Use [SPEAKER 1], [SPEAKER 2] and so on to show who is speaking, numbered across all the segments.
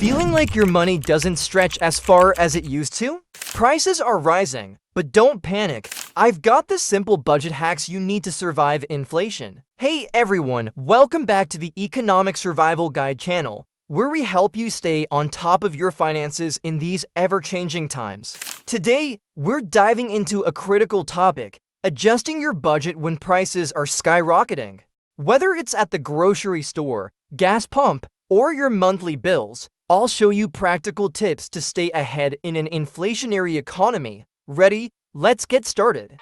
[SPEAKER 1] Feeling like your money doesn't stretch as far as it used to? Prices are rising, but don't panic. I've got the simple budget hacks you need to survive inflation. Hey everyone, welcome back to the Economic Survival Guide channel, where we help you stay on top of your finances in these ever-changing times. Today, we're diving into a critical topic: adjusting your budget when prices are skyrocketing. Whether it's at the grocery store, gas pump, or your monthly bills, I'll show you practical tips to stay ahead in an inflationary economy. Ready? Let's get started.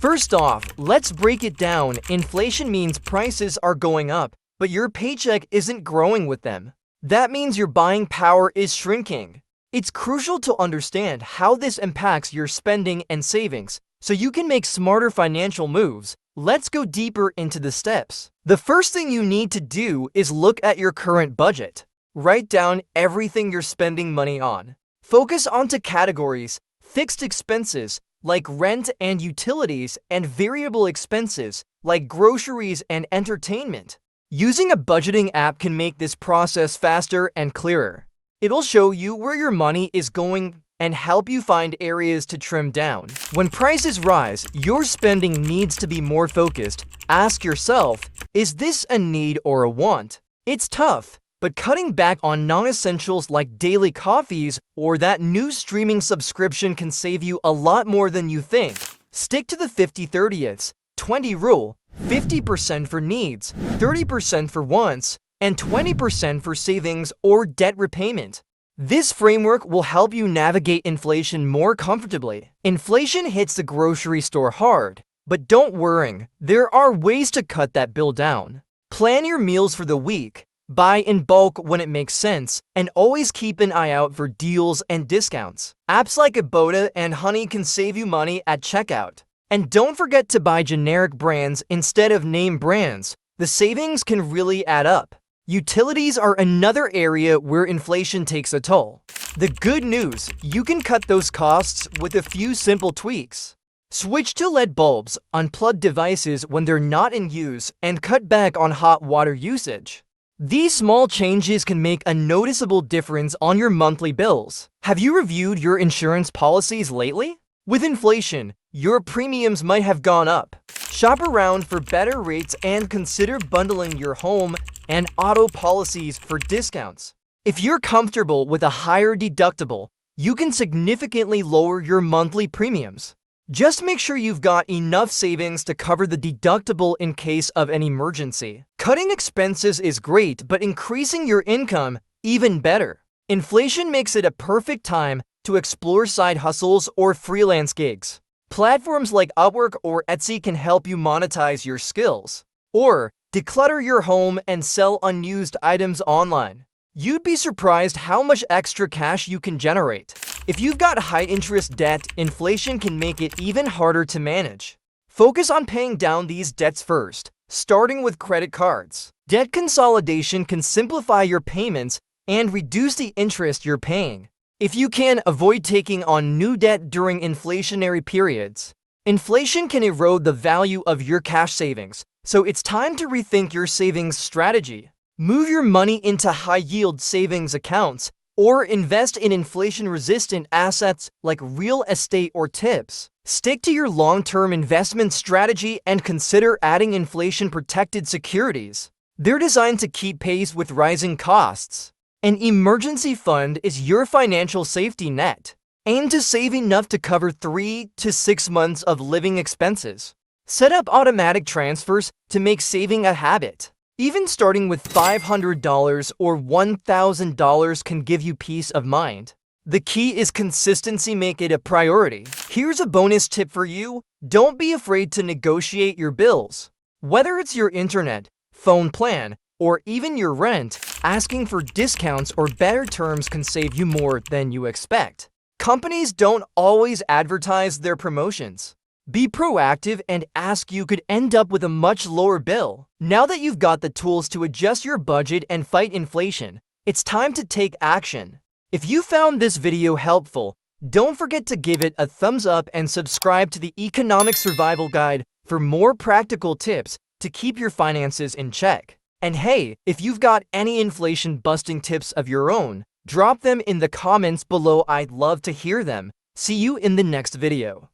[SPEAKER 1] First off, let's break it down. Inflation means prices are going up, but your paycheck isn't growing with them. That means your buying power is shrinking. It's crucial to understand how this impacts your spending and savings so you can make smarter financial moves. Let's go deeper into the steps. The first thing you need to do is look at your current budget. Write down everything you're spending money on. Focus onto categories: fixed expenses like rent and utilities, and variable expenses like groceries and entertainment. Using a budgeting app can make this process faster and clearer. It'll show you where your money is going and help you find areas to trim down. When prices rise, your spending needs to be more focused. Ask yourself, is this a need or a want? It's tough, but cutting back on non-essentials like daily coffees or that new streaming subscription can save you a lot more than you think. Stick to the 50-30-20 rule: 50% for needs, 30% for wants, and 20% for savings or debt repayment. This framework will help you navigate inflation more comfortably. Inflation hits the grocery store hard, but don't worry, there are ways to cut that bill down. Plan your meals for the week, buy in bulk when it makes sense, and always keep an eye out for deals and discounts. Apps like Ibotta and Honey can save you money at checkout. And don't forget to buy generic brands instead of name brands. The savings can really add up. Utilities are another area where inflation takes a toll. The good news, you can cut those costs with a few simple tweaks. Switch to LED bulbs, unplug devices when they're not in use, and cut back on hot water usage. These small changes can make a noticeable difference on your monthly bills. Have you reviewed your insurance policies lately? With inflation, your premiums might have gone up. Shop around for better rates and consider bundling your home and auto policies for discounts. If you're comfortable with a higher deductible, you can significantly lower your monthly premiums. Just make sure you've got enough savings to cover the deductible in case of an emergency. Cutting expenses is great, but increasing your income, even better. Inflation makes it a perfect time to explore side hustles or freelance gigs. Platforms like Upwork or Etsy can help you monetize your skills. Or declutter your home and sell unused items online. You'd be surprised how much extra cash you can generate. If you've got high-interest debt, inflation can make it even harder to manage. Focus on paying down these debts first, starting with credit cards. Debt consolidation can simplify your payments and reduce the interest you're paying. If you can, avoid taking on new debt during inflationary periods. Inflation can erode the value of your cash savings, so it's time to rethink your savings strategy. Move your money into high-yield savings accounts or invest in inflation-resistant assets like real estate or tips. Stick to your long-term investment strategy and consider adding inflation-protected securities. They're designed to keep pace with rising costs. An emergency fund is your financial safety net. Aim to save enough to cover 3 to 6 months of living expenses. Set up automatic transfers to make saving a habit. Even starting with $500 or $1,000 can give you peace of mind. The key is consistency. Make it a priority. Here's a bonus tip for you: don't be afraid to negotiate your bills. Whether it's your internet, phone plan, or even your rent, asking for discounts or better terms can save you more than you expect. Companies don't always advertise their promotions. Be proactive and ask. You could end up with a much lower bill. Now that you've got the tools to adjust your budget and fight inflation, it's time to take action. If you found this video helpful, Don't forget to give it a thumbs up and subscribe to the Economic Survival Guide for more practical tips to keep your finances in check. And hey, if you've got any inflation-busting tips of your own, drop them in the comments below. I'd love to hear them. See you in the next video.